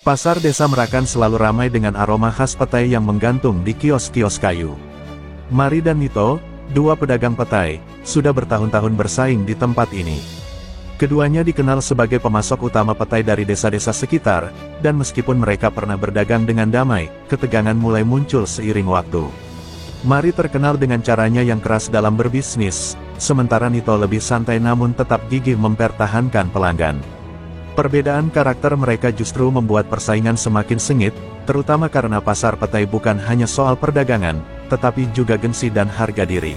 Pasar desa Merakan selalu ramai dengan aroma khas petai yang menggantung di kios-kios kayu. Mari dan Nito, dua pedagang petai, sudah bertahun-tahun bersaing di tempat ini. Keduanya dikenal sebagai pemasok utama petai dari desa-desa sekitar, dan meskipun mereka pernah berdagang dengan damai, ketegangan mulai muncul seiring waktu. Mari terkenal dengan caranya yang keras dalam berbisnis, sementara Nito lebih santai namun tetap gigih mempertahankan pelanggan. Perbedaan karakter mereka justru membuat persaingan semakin sengit, terutama karena pasar petai bukan hanya soal perdagangan, tetapi juga gengsi dan harga diri.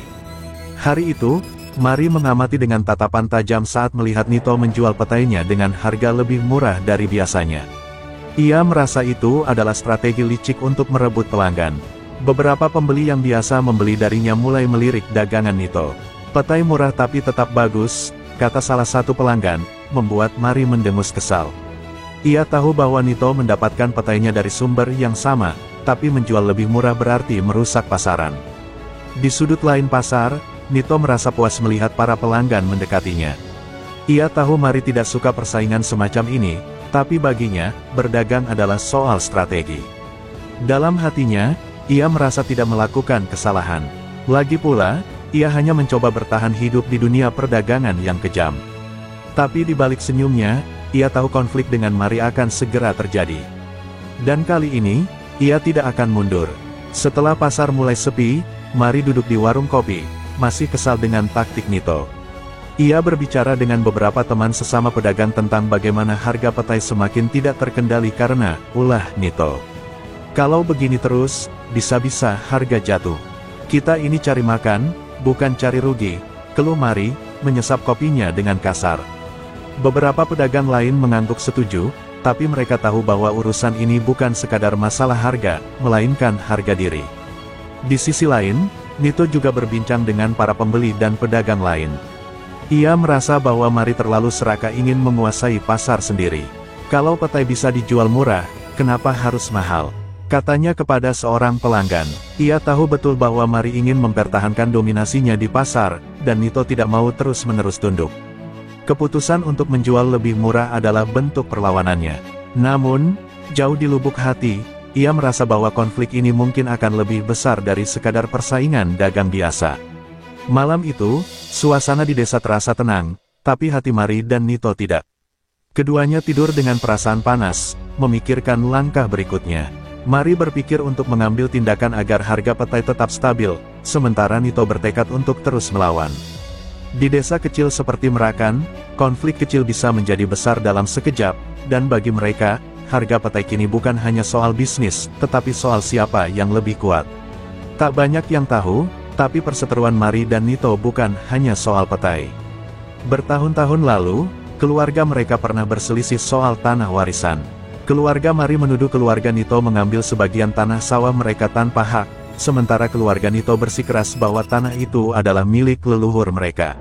Hari itu, Mari mengamati dengan tatapan tajam saat melihat Nito menjual petainya dengan harga lebih murah dari biasanya. Ia merasa itu adalah strategi licik untuk merebut pelanggan. Beberapa pembeli yang biasa membeli darinya mulai melirik dagangan Nito. "Petai murah tapi tetap bagus," kata salah satu pelanggan, membuat Mari mendengus kesal. Ia tahu bahwa Nito mendapatkan petainya dari sumber yang sama, tapi menjual lebih murah berarti merusak pasaran. Di sudut lain pasar, Nito merasa puas melihat para pelanggan mendekatinya. Ia tahu Mari tidak suka persaingan semacam ini, tapi baginya, berdagang adalah soal strategi. Dalam hatinya, ia merasa tidak melakukan kesalahan. Lagi pula, ia hanya mencoba bertahan hidup di dunia perdagangan yang kejam. Tapi di balik senyumnya, ia tahu konflik dengan Mari akan segera terjadi. Dan kali ini, ia tidak akan mundur. Setelah pasar mulai sepi, Mari duduk di warung kopi, masih kesal dengan taktik Nito. Ia berbicara dengan beberapa teman sesama pedagang tentang bagaimana harga petai semakin tidak terkendali karena ulah Nito. "Kalau begini terus, bisa-bisa harga jatuh. Kita ini cari makan, bukan cari rugi," keluh Mari, menyesap kopinya dengan kasar. Beberapa pedagang lain mengangguk setuju, tapi mereka tahu bahwa urusan ini bukan sekadar masalah harga, melainkan harga diri. Di sisi lain, Nito juga berbincang dengan para pembeli dan pedagang lain. Ia merasa bahwa Mari terlalu serakah ingin menguasai pasar sendiri. "Kalau petai bisa dijual murah, kenapa harus mahal?" katanya kepada seorang pelanggan. Ia tahu betul bahwa Mari ingin mempertahankan dominasinya di pasar, dan Nito tidak mau terus-menerus tunduk. Keputusan untuk menjual lebih murah adalah bentuk perlawanannya. Namun, jauh di lubuk hati, ia merasa bahwa konflik ini mungkin akan lebih besar dari sekadar persaingan dagang biasa. Malam itu, suasana di desa terasa tenang, tapi hati Mari dan Nito tidak. Keduanya tidur dengan perasaan panas, memikirkan langkah berikutnya. Mari berpikir untuk mengambil tindakan agar harga petai tetap stabil, sementara Nito bertekad untuk terus melawan. Di desa kecil seperti Merakan, konflik kecil bisa menjadi besar dalam sekejap, dan bagi mereka, harga petai kini bukan hanya soal bisnis, tetapi soal siapa yang lebih kuat. Tak banyak yang tahu, tapi perseteruan Mari dan Nito bukan hanya soal petai. Bertahun-tahun lalu, keluarga mereka pernah berselisih soal tanah warisan. Keluarga Mari menuduh keluarga Nito mengambil sebagian tanah sawah mereka tanpa hak, sementara keluarga Nito bersikeras bahwa tanah itu adalah milik leluhur mereka.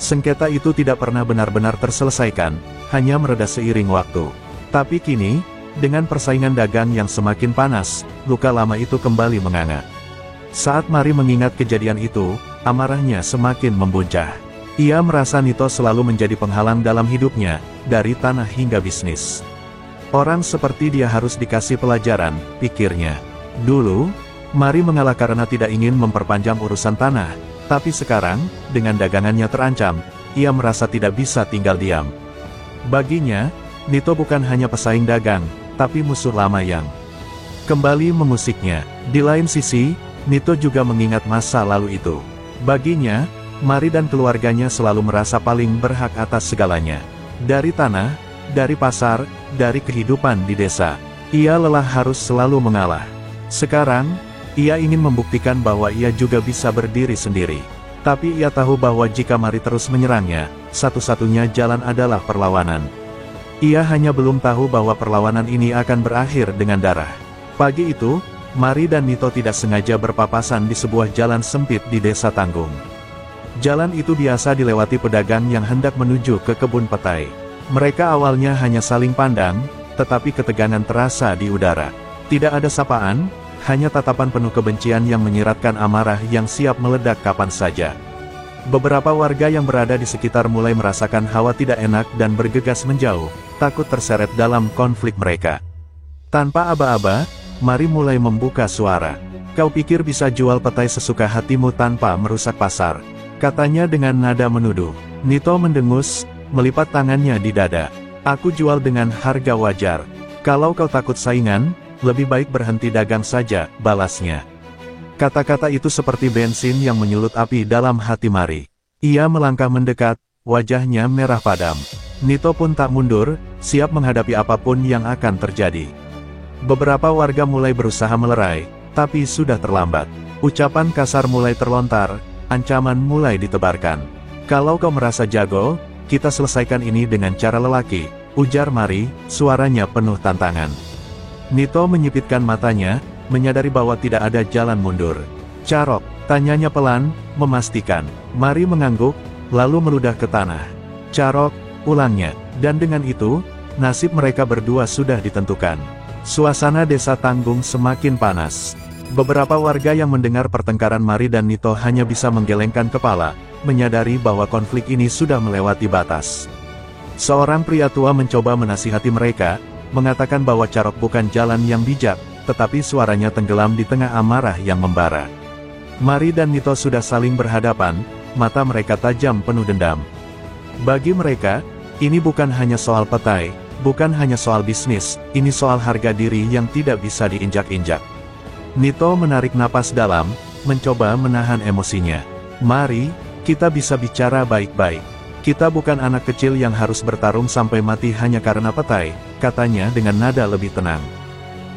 Sengketa itu tidak pernah benar-benar terselesaikan, hanya mereda seiring waktu. Tapi kini, dengan persaingan dagang yang semakin panas, luka lama itu kembali menganga. Saat Mari mengingat kejadian itu, amarahnya semakin membuncah. Ia merasa Nito selalu menjadi penghalang dalam hidupnya, dari tanah hingga bisnis. Orang seperti dia harus dikasih pelajaran, pikirnya. Dulu, Mari mengalah karena tidak ingin memperpanjang urusan tanah, tapi sekarang, dengan dagangannya terancam, ia merasa tidak bisa tinggal diam. Baginya, Nito bukan hanya pesaing dagang, tapi musuh lama yang kembali mengusiknya. Di lain sisi, Nito juga mengingat masa lalu itu. Baginya, Mari dan keluarganya selalu merasa paling berhak atas segalanya. Dari tanah, dari pasar, dari kehidupan di desa. Ia lelah harus selalu mengalah. Sekarang, ia ingin membuktikan bahwa ia juga bisa berdiri sendiri. Tapi ia tahu bahwa jika Mari terus menyerangnya, satu-satunya jalan adalah perlawanan. Ia hanya belum tahu bahwa perlawanan ini akan berakhir dengan darah. Pagi itu, Mari dan Nito tidak sengaja berpapasan di sebuah jalan sempit di desa Tanggung. Jalan itu biasa dilewati pedagang yang hendak menuju ke kebun petai. Mereka awalnya hanya saling pandang, tetapi ketegangan terasa di udara. Tidak ada sapaan, hanya tatapan penuh kebencian yang menyiratkan amarah yang siap meledak kapan saja. Beberapa warga yang berada di sekitar mulai merasakan hawa tidak enak dan bergegas menjauh, takut terseret dalam konflik mereka. Tanpa aba-aba, Mari mulai membuka suara. Kau pikir bisa jual petai sesuka hatimu tanpa merusak pasar? Katanya dengan nada menuduh. Nito mendengus, melipat tangannya di dada. Aku jual dengan harga wajar. Kalau kau takut saingan, lebih baik berhenti dagang saja, balasnya. Kata-kata itu seperti bensin yang menyulut api dalam hati Mari. Ia melangkah mendekat, wajahnya merah padam. Nito pun tak mundur, siap menghadapi apapun yang akan terjadi. Beberapa warga mulai berusaha melerai, tapi sudah terlambat. Ucapan kasar mulai terlontar, ancaman mulai ditebarkan. Kalau kau merasa jago, kita selesaikan ini dengan cara lelaki, ujar Mari, suaranya penuh tantangan. Nito menyipitkan matanya, menyadari bahwa tidak ada jalan mundur. Carok, tanyanya pelan, memastikan. Mari mengangguk, lalu meludah ke tanah. Carok, ulangnya, dan dengan itu, nasib mereka berdua sudah ditentukan. Suasana desa Tanggung semakin panas. Beberapa warga yang mendengar pertengkaran Mari dan Nito hanya bisa menggelengkan kepala, menyadari bahwa konflik ini sudah melewati batas. Seorang pria tua mencoba menasihati mereka, mengatakan bahwa Carok bukan jalan yang bijak, tetapi suaranya tenggelam di tengah amarah yang membara. Mari dan Nito sudah saling berhadapan, mata mereka tajam penuh dendam. Bagi mereka, ini bukan hanya soal petai, bukan hanya soal bisnis, ini soal harga diri yang tidak bisa diinjak-injak. Nito menarik napas dalam, mencoba menahan emosinya. Mari, kita bisa bicara baik-baik. Kita bukan anak kecil yang harus bertarung sampai mati hanya karena petai, katanya dengan nada lebih tenang.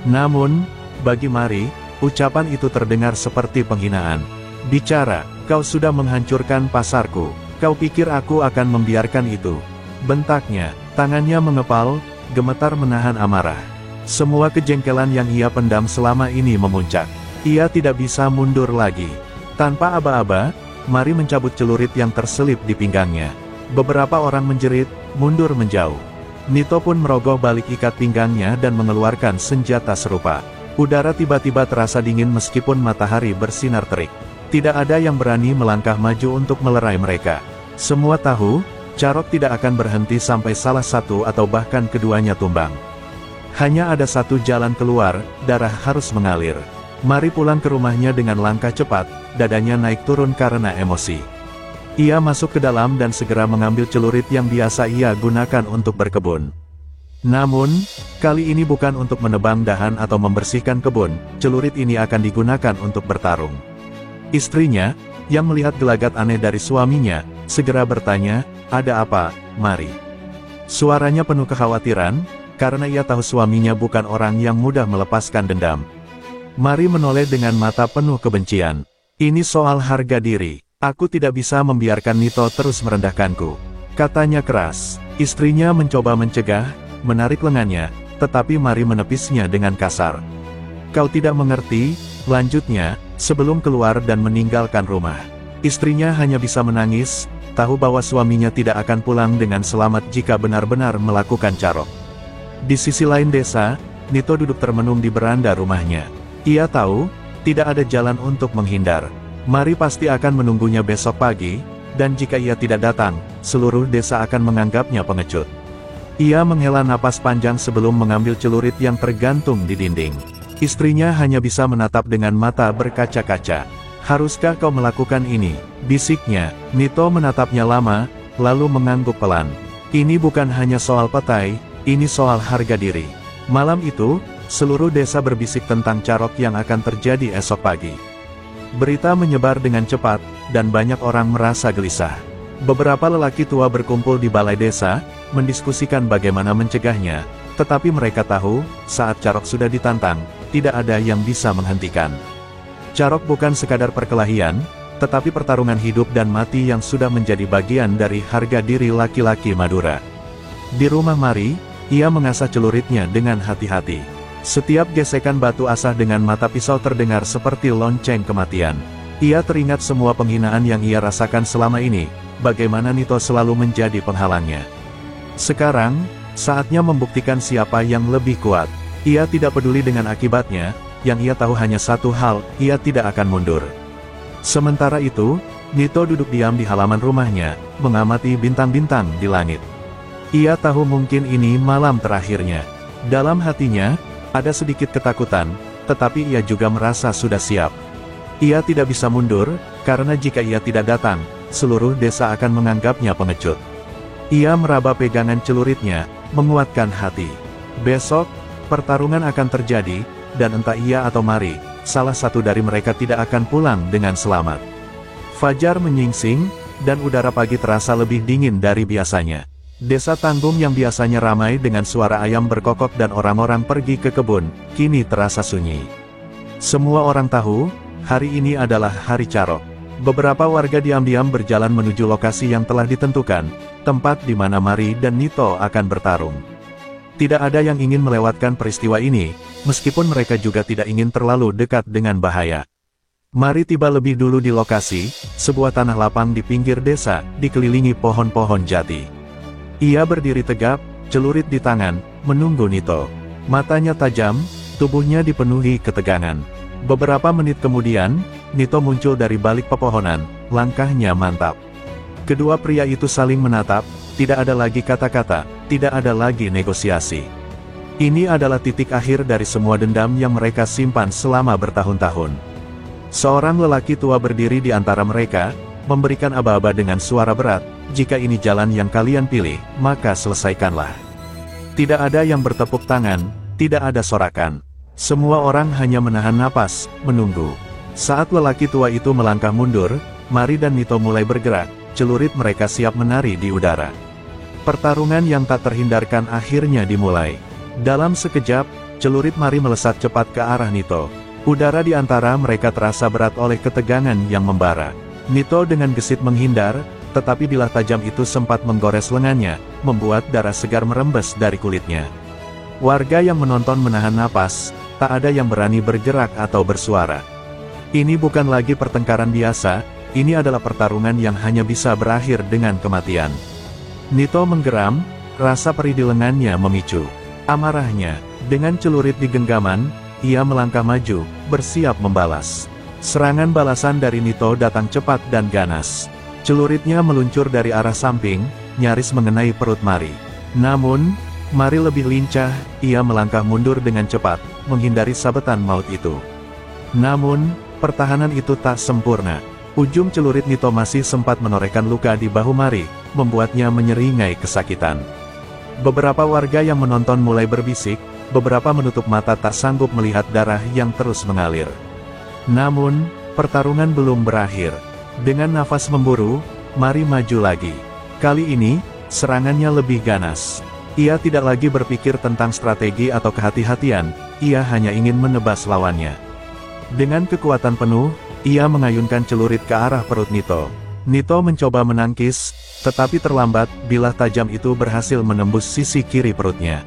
Namun, bagi Mari, ucapan itu terdengar seperti penghinaan. Bicara, kau sudah menghancurkan pasarku, kau pikir aku akan membiarkan itu? Bentaknya, tangannya mengepal, gemetar menahan amarah. Semua kejengkelan yang ia pendam selama ini memuncak. Ia tidak bisa mundur lagi. Tanpa aba-aba, Mari mencabut celurit yang terselip di pinggangnya. Beberapa orang menjerit, mundur menjauh. Nito pun merogoh balik ikat pinggangnya dan mengeluarkan senjata serupa. Udara tiba-tiba terasa dingin meskipun matahari bersinar terik. Tidak ada yang berani melangkah maju untuk melerai mereka. Semua tahu, Carok tidak akan berhenti sampai salah satu atau bahkan keduanya tumbang. Hanya ada satu jalan keluar, darah harus mengalir. Mari pulang ke rumahnya dengan langkah cepat, dadanya naik turun karena emosi. Ia masuk ke dalam dan segera mengambil celurit yang biasa ia gunakan untuk berkebun. Namun, kali ini bukan untuk menebang dahan atau membersihkan kebun, celurit ini akan digunakan untuk bertarung. Istrinya, yang melihat gelagat aneh dari suaminya, segera bertanya, "Ada apa, Mari?" Suaranya penuh kekhawatiran, karena ia tahu suaminya bukan orang yang mudah melepaskan dendam. Mari menoleh dengan mata penuh kebencian. "Ini soal harga diri. Aku tidak bisa membiarkan Nito terus merendahkanku," katanya keras. Istrinya mencoba mencegah, menarik lengannya, tetapi Mari menepisnya dengan kasar. "Kau tidak mengerti," lanjutnya, sebelum keluar dan meninggalkan rumah. Istrinya hanya bisa menangis, tahu bahwa suaminya tidak akan pulang dengan selamat jika benar-benar melakukan carok. Di sisi lain desa, Nito duduk termenung di beranda rumahnya. Ia tahu, tidak ada jalan untuk menghindar. Mari pasti akan menunggunya besok pagi, dan jika ia tidak datang, seluruh desa akan menganggapnya pengecut. Ia menghela napas panjang sebelum mengambil celurit yang tergantung di dinding. Istrinya hanya bisa menatap dengan mata berkaca-kaca. "Haruskah kau melakukan ini?" bisiknya. Nito menatapnya lama, lalu mengangguk pelan. "Ini bukan hanya soal petai, ini soal harga diri." Malam itu, seluruh desa berbisik tentang carok yang akan terjadi esok pagi. Berita menyebar dengan cepat, dan banyak orang merasa gelisah. Beberapa lelaki tua berkumpul di balai desa, mendiskusikan bagaimana mencegahnya, tetapi mereka tahu, saat Carok sudah ditantang, tidak ada yang bisa menghentikan. Carok bukan sekadar perkelahian, tetapi pertarungan hidup dan mati yang sudah menjadi bagian dari harga diri laki-laki Madura. Di rumah Mari, ia mengasah celuritnya dengan hati-hati. Setiap gesekan batu asah dengan mata pisau terdengar seperti lonceng kematian. Ia teringat semua penghinaan yang ia rasakan selama ini, bagaimana Nito selalu menjadi penghalangnya. Sekarang, saatnya membuktikan siapa yang lebih kuat. Ia tidak peduli dengan akibatnya, yang ia tahu hanya satu hal, ia tidak akan mundur. Sementara itu, Nito duduk diam di halaman rumahnya, mengamati bintang-bintang di langit. Ia tahu mungkin ini malam terakhirnya. Dalam hatinya, Ada sedikit ketakutan, tetapi ia juga merasa sudah siap. Ia tidak bisa mundur, karena jika ia tidak datang, seluruh desa akan menganggapnya pengecut. Ia meraba pegangan celuritnya, menguatkan hati. Besok, pertarungan akan terjadi, dan entah ia atau Mari, salah satu dari mereka tidak akan pulang dengan selamat. Fajar menyingsing, dan udara pagi terasa lebih dingin dari biasanya. Desa Tanggung yang biasanya ramai dengan suara ayam berkokok dan orang-orang pergi ke kebun, kini terasa sunyi. Semua orang tahu, hari ini adalah hari Carok. Beberapa warga diam-diam berjalan menuju lokasi yang telah ditentukan, tempat di mana Mari dan Nito akan bertarung. Tidak ada yang ingin melewatkan peristiwa ini, meskipun mereka juga tidak ingin terlalu dekat dengan bahaya. Mari tiba lebih dulu di lokasi, sebuah tanah lapang di pinggir desa, dikelilingi pohon-pohon jati. Ia berdiri tegap, celurit di tangan, menunggu Nito. Matanya tajam, tubuhnya dipenuhi ketegangan. Beberapa menit kemudian, Nito muncul dari balik pepohonan, langkahnya mantap. Kedua pria itu saling menatap, tidak ada lagi kata-kata, tidak ada lagi negosiasi. Ini adalah titik akhir dari semua dendam yang mereka simpan selama bertahun-tahun. Seorang lelaki tua berdiri di antara mereka, memberikan aba-aba dengan suara berat, jika ini jalan yang kalian pilih, maka selesaikanlah. Tidak ada yang bertepuk tangan, tidak ada sorakan. Semua orang hanya menahan napas, menunggu. Saat lelaki tua itu melangkah mundur, Mari dan Nito mulai bergerak, celurit mereka siap menari di udara. Pertarungan yang tak terhindarkan akhirnya dimulai. Dalam sekejap, celurit Mari melesat cepat ke arah Nito. Udara di antara mereka terasa berat oleh ketegangan yang membara. Nito dengan gesit menghindar, tetapi bilah tajam itu sempat menggores lengannya, membuat darah segar merembes dari kulitnya. Warga yang menonton menahan napas, tak ada yang berani bergerak atau bersuara. Ini bukan lagi pertengkaran biasa, ini adalah pertarungan yang hanya bisa berakhir dengan kematian. Nito menggeram, rasa perih di lengannya memicu amarahnya. Dengan celurit di genggaman, ia melangkah maju, bersiap membalas. Serangan balasan dari Nito datang cepat dan ganas. Celuritnya meluncur dari arah samping, nyaris mengenai perut Mari. Namun, Mari lebih lincah, ia melangkah mundur dengan cepat, menghindari sabetan maut itu. Namun, pertahanan itu tak sempurna. Ujung celurit Nito masih sempat menorehkan luka di bahu Mari, membuatnya menyeringai kesakitan. Beberapa warga yang menonton mulai berbisik, beberapa menutup mata tak sanggup melihat darah yang terus mengalir. Namun, pertarungan belum berakhir. Dengan nafas memburu, Mari maju lagi. Kali ini, serangannya lebih ganas. Ia tidak lagi berpikir tentang strategi atau kehati-hatian, ia hanya ingin menebas lawannya. Dengan kekuatan penuh, ia mengayunkan celurit ke arah perut Nito. Nito mencoba menangkis, tetapi terlambat, bilah tajam itu berhasil menembus sisi kiri perutnya.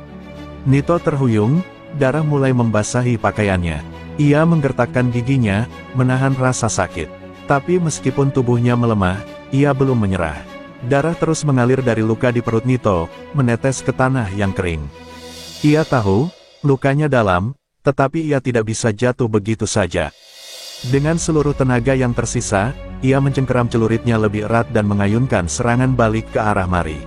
Nito terhuyung, darah mulai membasahi pakaiannya. Ia menggertakkan giginya, menahan rasa sakit. Tapi meskipun tubuhnya melemah, ia belum menyerah. Darah terus mengalir dari luka di perut Nito, menetes ke tanah yang kering. Ia tahu, lukanya dalam, tetapi ia tidak bisa jatuh begitu saja. Dengan seluruh tenaga yang tersisa, ia mencengkeram celuritnya lebih erat dan mengayunkan serangan balik ke arah Mari.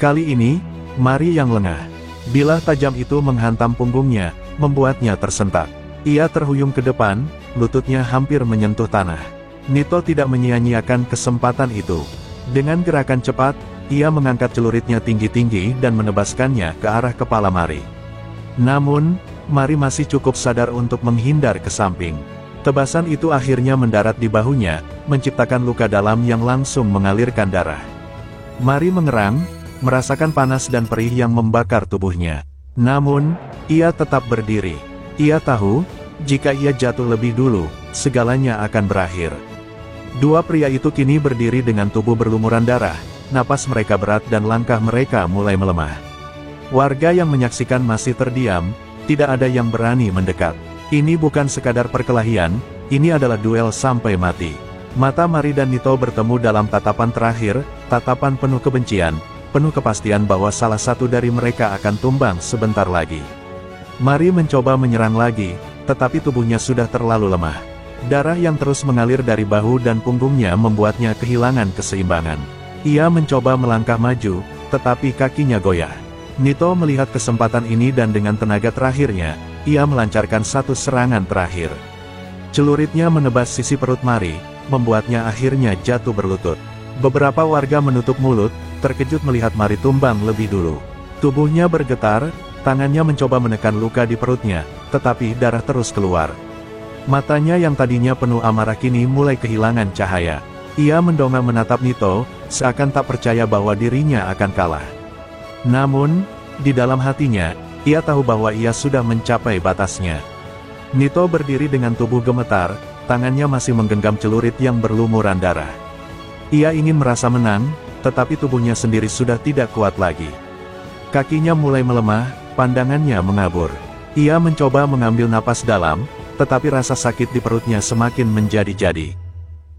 Kali ini, Mari yang lengah. Bilah tajam itu menghantam punggungnya, membuatnya tersentak. Ia terhuyung ke depan, lututnya hampir menyentuh tanah. Nito tidak menyia-nyiakan kesempatan itu. Dengan gerakan cepat, ia mengangkat celuritnya tinggi-tinggi dan menebaskannya ke arah kepala Mari. Namun, Mari masih cukup sadar untuk menghindar ke samping. Tebasan itu akhirnya mendarat di bahunya, menciptakan luka dalam yang langsung mengalirkan darah. Mari mengerang, merasakan panas dan perih yang membakar tubuhnya. Namun, ia tetap berdiri. Ia tahu, jika ia jatuh lebih dulu, segalanya akan berakhir. Dua pria itu kini berdiri dengan tubuh berlumuran darah, napas mereka berat dan langkah mereka mulai melemah. Warga yang menyaksikan masih terdiam, tidak ada yang berani mendekat. Ini bukan sekadar perkelahian, ini adalah duel sampai mati. Mata Mari dan Nito bertemu dalam tatapan terakhir, tatapan penuh kebencian, penuh kepastian bahwa salah satu dari mereka akan tumbang sebentar lagi. Mari mencoba menyerang lagi, tetapi tubuhnya sudah terlalu lemah. Darah yang terus mengalir dari bahu dan punggungnya membuatnya kehilangan keseimbangan. Ia mencoba melangkah maju, tetapi kakinya goyah. Nito melihat kesempatan ini dan dengan tenaga terakhirnya, ia melancarkan satu serangan terakhir. Celuritnya menebas sisi perut Mari, membuatnya akhirnya jatuh berlutut. Beberapa warga menutup mulut, terkejut melihat Mari tumbang lebih dulu. Tubuhnya bergetar, tangannya mencoba menekan luka di perutnya, tetapi darah terus keluar. Matanya yang tadinya penuh amarah kini mulai kehilangan cahaya. Ia mendongak menatap Nito, seakan tak percaya bahwa dirinya akan kalah. Namun, di dalam hatinya, ia tahu bahwa ia sudah mencapai batasnya. Nito berdiri dengan tubuh gemetar, tangannya masih menggenggam celurit yang berlumuran darah. Ia ingin merasa menang, tetapi tubuhnya sendiri sudah tidak kuat lagi. Kakinya mulai melemah, pandangannya mengabur. Ia mencoba mengambil napas dalam, tetapi rasa sakit di perutnya semakin menjadi-jadi.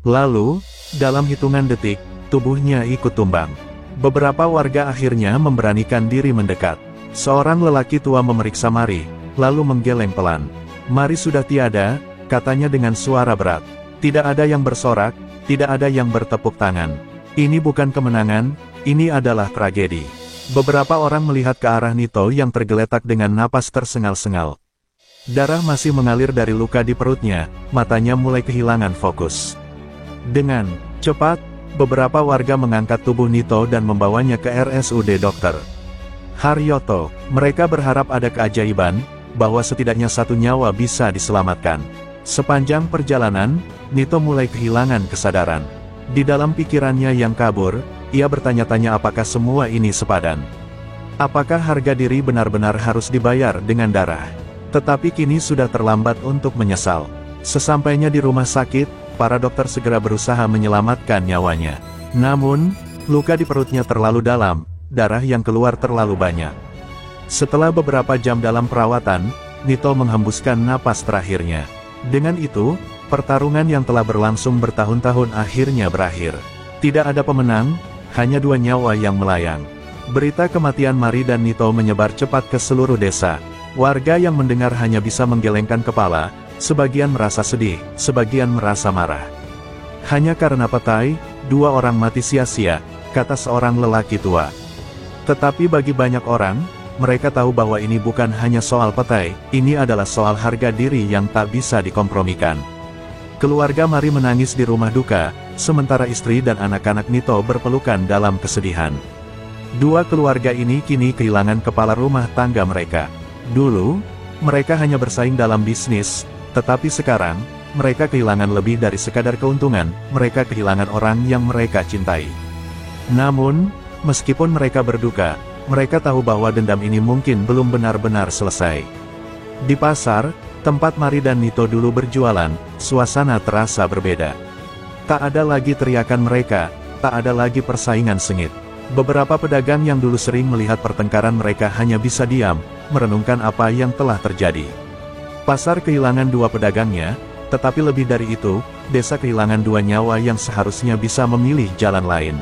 Lalu, dalam hitungan detik, tubuhnya ikut tumbang. Beberapa warga akhirnya memberanikan diri mendekat. Seorang lelaki tua memeriksa Mari, lalu menggeleng pelan. Mari sudah tiada, katanya dengan suara berat. Tidak ada yang bersorak, tidak ada yang bertepuk tangan. Ini bukan kemenangan, ini adalah tragedi. Beberapa orang melihat ke arah Nito yang tergeletak dengan napas tersengal-sengal. Darah masih mengalir dari luka di perutnya, matanya mulai kehilangan fokus. Dengan cepat, beberapa warga mengangkat tubuh Nito dan membawanya ke RSUD Dr. Haryoto. Mereka berharap ada keajaiban, bahwa setidaknya satu nyawa bisa diselamatkan. Sepanjang perjalanan, Nito mulai kehilangan kesadaran. Di dalam pikirannya yang kabur, ia bertanya-tanya apakah semua ini sepadan. Apakah harga diri benar-benar harus dibayar dengan darah? Tetapi kini sudah terlambat untuk menyesal. Sesampainya di rumah sakit, para dokter segera berusaha menyelamatkan nyawanya. Namun, luka di perutnya terlalu dalam, darah yang keluar terlalu banyak. Setelah beberapa jam dalam perawatan, Nito menghembuskan napas terakhirnya. Dengan itu, pertarungan yang telah berlangsung bertahun-tahun akhirnya berakhir. Tidak ada pemenang, hanya dua nyawa yang melayang. Berita kematian Mari dan Nito menyebar cepat ke seluruh desa. Warga yang mendengar hanya bisa menggelengkan kepala, sebagian merasa sedih, sebagian merasa marah. Hanya karena petai, dua orang mati sia-sia, kata seorang lelaki tua. Tetapi bagi banyak orang, mereka tahu bahwa ini bukan hanya soal petai, ini adalah soal harga diri yang tak bisa dikompromikan. Keluarga Mari menangis di rumah duka, sementara istri dan anak-anak Nito berpelukan dalam kesedihan. Dua keluarga ini kini kehilangan kepala rumah tangga mereka. Dulu, mereka hanya bersaing dalam bisnis, tetapi sekarang, mereka kehilangan lebih dari sekadar keuntungan, mereka kehilangan orang yang mereka cintai. Namun, meskipun mereka berduka, mereka tahu bahwa dendam ini mungkin belum benar-benar selesai. Di pasar, tempat Mari dan Nito dulu berjualan, suasana terasa berbeda. Tak ada lagi teriakan mereka, tak ada lagi persaingan sengit. Beberapa pedagang yang dulu sering melihat pertengkaran mereka hanya bisa diam, merenungkan apa yang telah terjadi. Pasar kehilangan dua pedagangnya, tetapi lebih dari itu, desa kehilangan dua nyawa yang seharusnya bisa memilih jalan lain.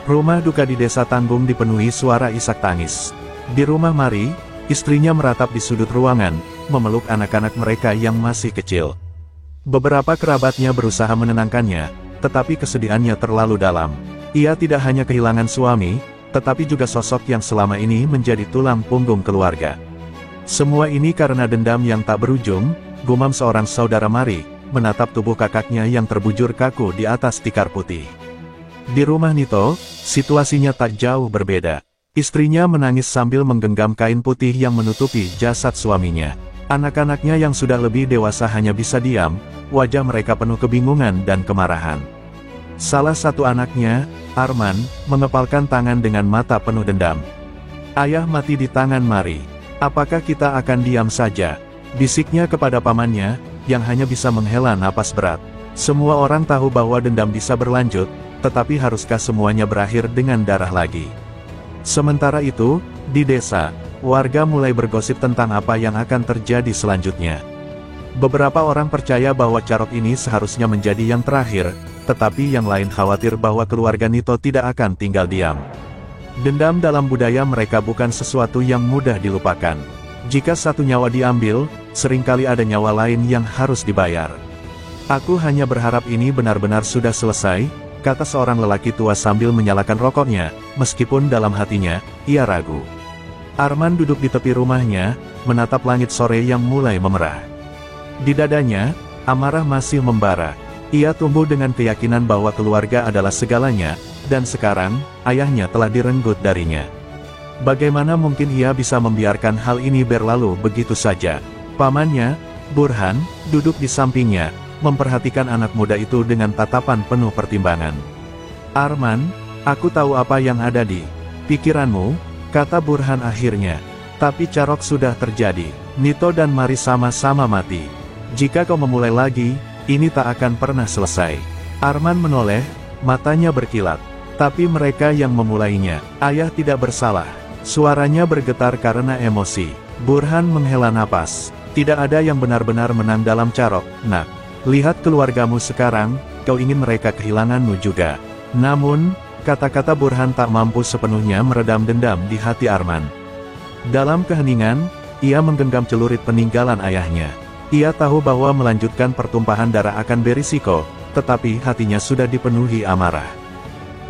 Rumah duka di desa Tanggung dipenuhi suara isak tangis. Di rumah Mari, istrinya meratap di sudut ruangan, memeluk anak-anak mereka yang masih kecil. Beberapa kerabatnya berusaha menenangkannya, tetapi kesedihannya terlalu dalam. Ia tidak hanya kehilangan suami, tetapi juga sosok yang selama ini menjadi tulang punggung keluarga. Semua ini karena dendam yang tak berujung, gumam seorang saudara Mari, menatap tubuh kakaknya yang terbujur kaku di atas tikar putih. Di rumah Nito, situasinya tak jauh berbeda. Istrinya menangis sambil menggenggam kain putih yang menutupi jasad suaminya. Anak-anaknya yang sudah lebih dewasa hanya bisa diam, wajah mereka penuh kebingungan dan kemarahan. Salah satu anaknya, Arman, mengepalkan tangan dengan mata penuh dendam. Ayah mati di tangan Mari. Apakah kita akan diam saja? Bisiknya kepada pamannya, yang hanya bisa menghela napas berat. Semua orang tahu bahwa dendam bisa berlanjut, tetapi haruskah semuanya berakhir dengan darah lagi? Sementara itu, di desa, warga mulai bergosip tentang apa yang akan terjadi selanjutnya. Beberapa orang percaya bahwa carok ini seharusnya menjadi yang terakhir, tetapi yang lain khawatir bahwa keluarga Nito tidak akan tinggal diam. Dendam dalam budaya mereka bukan sesuatu yang mudah dilupakan. Jika satu nyawa diambil, seringkali ada nyawa lain yang harus dibayar. Aku hanya berharap ini benar-benar sudah selesai, kata seorang lelaki tua sambil menyalakan rokoknya, meskipun dalam hatinya, ia ragu. Arman duduk di tepi rumahnya, menatap langit sore yang mulai memerah. Di dadanya, amarah masih membara. Ia tumbuh dengan keyakinan bahwa keluarga adalah segalanya, dan sekarang, ayahnya telah direnggut darinya. Bagaimana mungkin ia bisa membiarkan hal ini berlalu begitu saja? Pamannya, Burhan, duduk di sampingnya, memperhatikan anak muda itu dengan tatapan penuh pertimbangan. "Arman, aku tahu apa yang ada di pikiranmu," kata Burhan akhirnya. "Tapi Carok sudah terjadi. Nito dan Mari sama-sama mati. Jika kau memulai lagi, ini tak akan pernah selesai." Arman menoleh, matanya berkilat. "Tapi mereka yang memulainya. Ayah tidak bersalah." Suaranya bergetar karena emosi. Burhan menghela napas. "Tidak ada yang benar-benar menang dalam Carok, nak. Lihat keluargamu sekarang, kau ingin mereka kehilanganmu juga." Namun, kata-kata Burhan tak mampu sepenuhnya meredam dendam di hati Arman. Dalam keheningan, ia menggenggam celurit peninggalan ayahnya. Ia tahu bahwa melanjutkan pertumpahan darah akan berisiko, tetapi hatinya sudah dipenuhi amarah.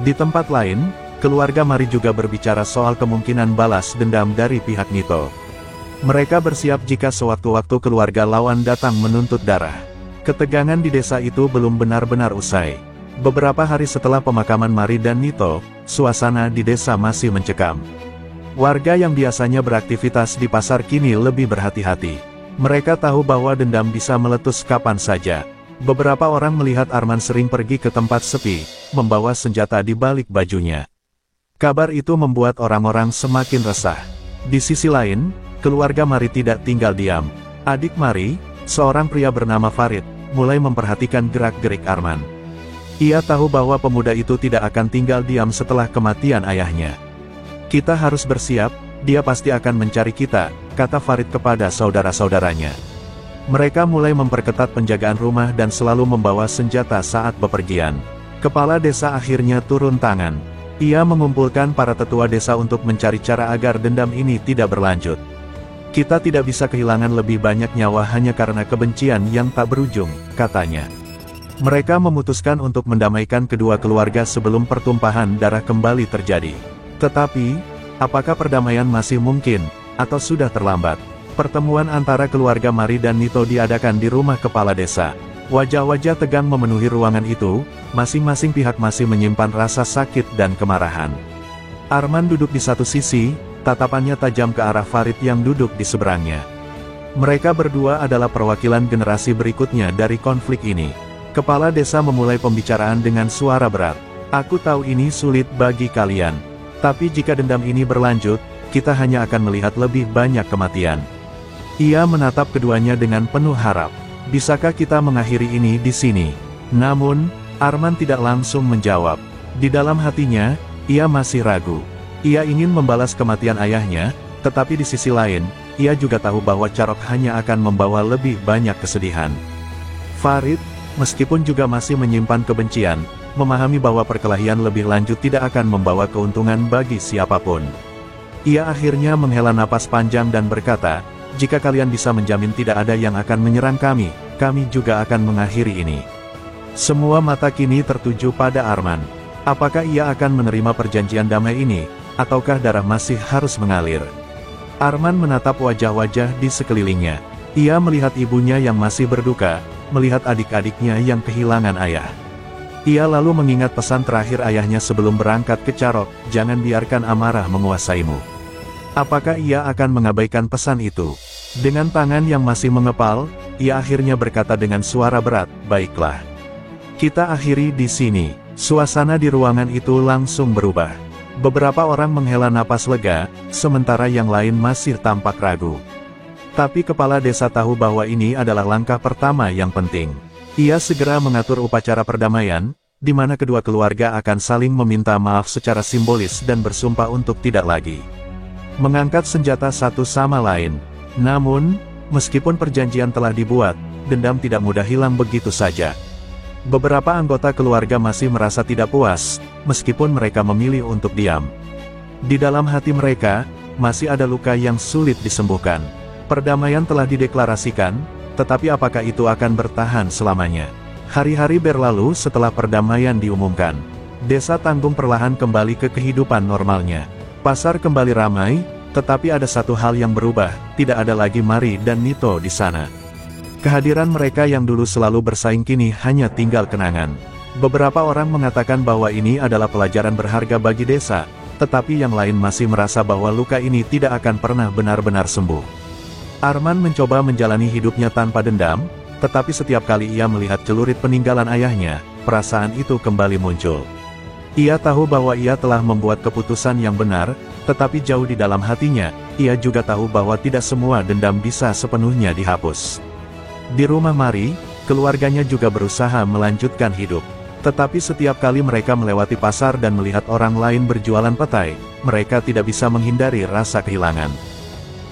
Di tempat lain, keluarga Mari juga berbicara soal kemungkinan balas dendam dari pihak Nito. Mereka bersiap jika sewaktu-waktu keluarga lawan datang menuntut darah. Ketegangan di desa itu belum benar-benar usai. Beberapa hari setelah pemakaman Mari dan Nito, suasana di desa masih mencekam. Warga yang biasanya beraktivitas di pasar kini lebih berhati-hati. Mereka tahu bahwa dendam bisa meletus kapan saja. Beberapa orang melihat Arman sering pergi ke tempat sepi, membawa senjata di balik bajunya. Kabar itu membuat orang-orang semakin resah. Di sisi lain, keluarga Mari tidak tinggal diam. Adik Mari, seorang pria bernama Farid, mulai memperhatikan gerak-gerik Arman. Ia tahu bahwa pemuda itu tidak akan tinggal diam setelah kematian ayahnya. "Kita harus bersiap, dia pasti akan mencari kita," kata Farid kepada saudara-saudaranya. Mereka mulai memperketat penjagaan rumah dan selalu membawa senjata saat bepergian. Kepala desa akhirnya turun tangan. Ia mengumpulkan para tetua desa untuk mencari cara agar dendam ini tidak berlanjut. "Kita tidak bisa kehilangan lebih banyak nyawa hanya karena kebencian yang tak berujung," katanya. Mereka memutuskan untuk mendamaikan kedua keluarga sebelum pertumpahan darah kembali terjadi. Tetapi, apakah perdamaian masih mungkin, atau sudah terlambat? Pertemuan antara keluarga Mari dan Nito diadakan di rumah kepala desa. Wajah-wajah tegang memenuhi ruangan itu, masing-masing pihak masih menyimpan rasa sakit dan kemarahan. Arman duduk di satu sisi, tatapannya tajam ke arah Farid yang duduk di seberangnya. Mereka berdua adalah perwakilan generasi berikutnya dari konflik ini. Kepala desa memulai pembicaraan dengan suara berat. "Aku tahu ini sulit bagi kalian. Tapi jika dendam ini berlanjut, kita hanya akan melihat lebih banyak kematian." Ia menatap keduanya dengan penuh harap. "Bisakah kita mengakhiri ini di sini?" Namun, Arman tidak langsung menjawab. Di dalam hatinya, ia masih ragu. Ia ingin membalas kematian ayahnya, tetapi di sisi lain, ia juga tahu bahwa Carok hanya akan membawa lebih banyak kesedihan. Farid, meskipun juga masih menyimpan kebencian, memahami bahwa perkelahian lebih lanjut tidak akan membawa keuntungan bagi siapapun. Ia akhirnya menghela napas panjang dan berkata, "Jika kalian bisa menjamin tidak ada yang akan menyerang kami juga akan mengakhiri ini." Semua mata kini tertuju pada Arman. Apakah ia akan menerima perjanjian damai ini, ataukah darah masih harus mengalir? Arman menatap wajah-wajah di sekelilingnya. Ia melihat ibunya yang masih berduka, melihat adik-adiknya yang kehilangan ayah. Ia lalu mengingat pesan terakhir ayahnya sebelum berangkat ke Carok, "Jangan biarkan amarah menguasaimu." Apakah ia akan mengabaikan pesan itu? Dengan tangan yang masih mengepal, ia akhirnya berkata dengan suara berat, "Baiklah. Kita akhiri di sini." Suasana di ruangan itu langsung berubah. Beberapa orang menghela napas lega, sementara yang lain masih tampak ragu. Tapi kepala desa tahu bahwa ini adalah langkah pertama yang penting. Ia segera mengatur upacara perdamaian, di mana kedua keluarga akan saling meminta maaf secara simbolis dan bersumpah untuk tidak lagi mengangkat senjata satu sama lain. Namun, meskipun perjanjian telah dibuat, dendam tidak mudah hilang begitu saja. Beberapa anggota keluarga masih merasa tidak puas, meskipun mereka memilih untuk diam. Di dalam hati mereka, masih ada luka yang sulit disembuhkan. Perdamaian telah dideklarasikan, tetapi apakah itu akan bertahan selamanya? Hari-hari berlalu setelah perdamaian diumumkan. Desa Tanggung perlahan kembali ke kehidupan normalnya. Pasar kembali ramai, Tetapi ada satu hal yang berubah, tidak ada lagi Mari dan Nito di sana. Kehadiran mereka yang dulu selalu bersaing kini hanya tinggal kenangan. Beberapa orang mengatakan bahwa ini adalah pelajaran berharga bagi desa, tetapi yang lain masih merasa bahwa luka ini tidak akan pernah benar-benar sembuh. Arman mencoba menjalani hidupnya tanpa dendam, tetapi setiap kali ia melihat celurit peninggalan ayahnya, perasaan itu kembali muncul. Ia tahu bahwa ia telah membuat keputusan yang benar, tetapi jauh di dalam hatinya, ia juga tahu bahwa tidak semua dendam bisa sepenuhnya dihapus. Di rumah Mari, keluarganya juga berusaha melanjutkan hidup. Tetapi setiap kali mereka melewati pasar dan melihat orang lain berjualan petai, mereka tidak bisa menghindari rasa kehilangan.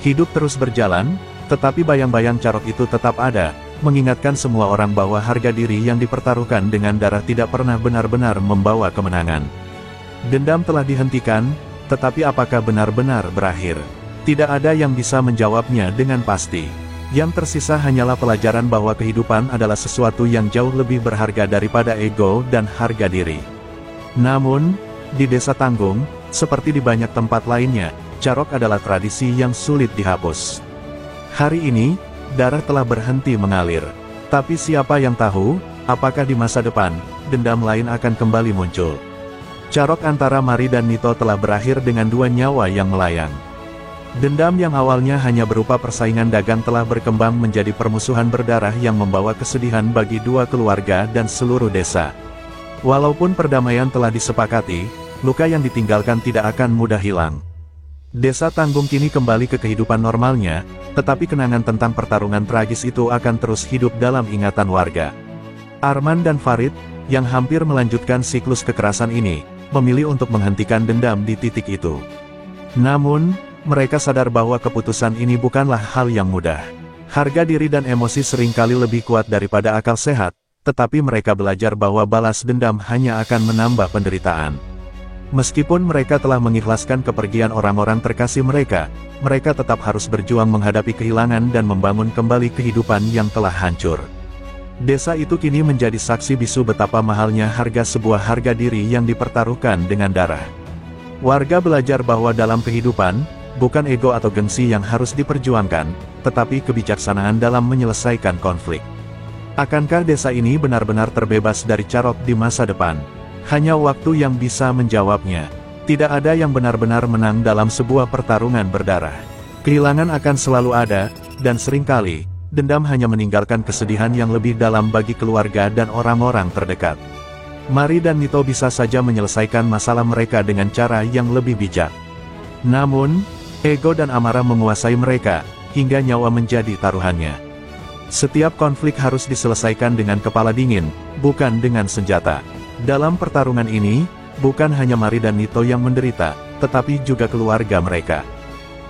Hidup terus berjalan, tetapi bayang-bayang Carok itu tetap ada, mengingatkan semua orang bahwa harga diri yang dipertaruhkan dengan darah tidak pernah benar-benar membawa kemenangan. Dendam telah dihentikan, tetapi apakah benar-benar berakhir? Tidak ada yang bisa menjawabnya dengan pasti. Yang tersisa hanyalah pelajaran bahwa kehidupan adalah sesuatu yang jauh lebih berharga daripada ego dan harga diri. Namun, di Desa Tanggung, seperti di banyak tempat lainnya, Carok adalah tradisi yang sulit dihapus. Hari ini, darah telah berhenti mengalir. Tapi siapa yang tahu, apakah di masa depan, dendam lain akan kembali muncul. Carok antara Mari dan Nito telah berakhir dengan 2 nyawa yang melayang. Dendam yang awalnya hanya berupa persaingan dagang telah berkembang menjadi permusuhan berdarah yang membawa kesedihan bagi 2 keluarga dan seluruh desa. Walaupun perdamaian telah disepakati, luka yang ditinggalkan tidak akan mudah hilang. Desa Tanggung kini kembali ke kehidupan normalnya, tetapi kenangan tentang pertarungan tragis itu akan terus hidup dalam ingatan warga. Arman dan Farid, yang hampir melanjutkan siklus kekerasan ini, memilih untuk menghentikan dendam di titik itu. Namun, mereka sadar bahwa keputusan ini bukanlah hal yang mudah. Harga diri dan emosi seringkali lebih kuat daripada akal sehat, tetapi mereka belajar bahwa balas dendam hanya akan menambah penderitaan. Meskipun mereka telah mengikhlaskan kepergian orang-orang terkasih mereka tetap harus berjuang menghadapi kehilangan dan membangun kembali kehidupan yang telah hancur. Desa itu kini menjadi saksi bisu betapa mahalnya harga sebuah harga diri yang dipertaruhkan dengan darah. Warga belajar bahwa dalam kehidupan, bukan ego atau gengsi yang harus diperjuangkan, tetapi kebijaksanaan dalam menyelesaikan konflik. Akankah desa ini benar-benar terbebas dari Carok di masa depan? Hanya waktu yang bisa menjawabnya. Tidak ada yang benar-benar menang dalam sebuah pertarungan berdarah. Kehilangan akan selalu ada, dan seringkali, dendam hanya meninggalkan kesedihan yang lebih dalam bagi keluarga dan orang-orang terdekat. Mari dan Nito bisa saja menyelesaikan masalah mereka dengan cara yang lebih bijak. Namun, ego dan amarah menguasai mereka, hingga nyawa menjadi taruhannya. Setiap konflik harus diselesaikan dengan kepala dingin, bukan dengan senjata. Dalam pertarungan ini, bukan hanya Mari dan Nito yang menderita, tetapi juga keluarga mereka.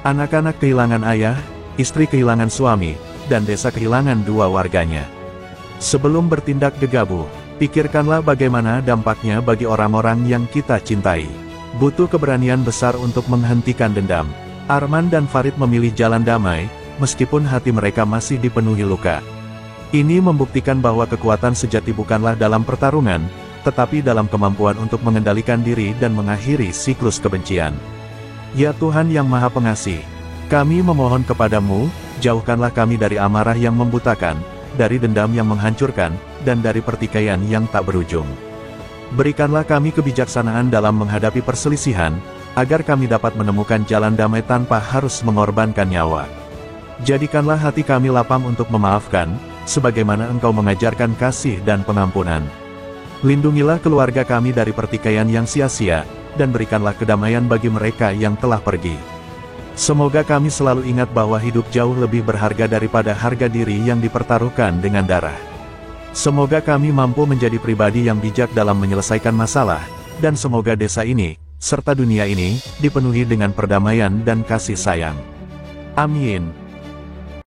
Anak-anak kehilangan ayah, istri kehilangan suami, dan desa kehilangan 2 warganya. Sebelum bertindak gegabah, pikirkanlah bagaimana dampaknya bagi orang-orang yang kita cintai. Butuh keberanian besar untuk menghentikan dendam. Arman dan Farid memilih jalan damai, meskipun hati mereka masih dipenuhi luka. Ini membuktikan bahwa kekuatan sejati bukanlah dalam pertarungan, tetapi dalam kemampuan untuk mengendalikan diri dan mengakhiri siklus kebencian. Ya Tuhan yang Maha Pengasih, kami memohon kepadamu, jauhkanlah kami dari amarah yang membutakan, dari dendam yang menghancurkan, dan dari pertikaian yang tak berujung. Berikanlah kami kebijaksanaan dalam menghadapi perselisihan, agar kami dapat menemukan jalan damai tanpa harus mengorbankan nyawa. Jadikanlah hati kami lapang untuk memaafkan, sebagaimana Engkau mengajarkan kasih dan pengampunan. Lindungilah keluarga kami dari pertikaian yang sia-sia, dan berikanlah kedamaian bagi mereka yang telah pergi. Semoga kami selalu ingat bahwa hidup jauh lebih berharga daripada harga diri yang dipertaruhkan dengan darah. Semoga kami mampu menjadi pribadi yang bijak dalam menyelesaikan masalah, dan semoga desa ini, serta dunia ini, dipenuhi dengan perdamaian dan kasih sayang. Amin.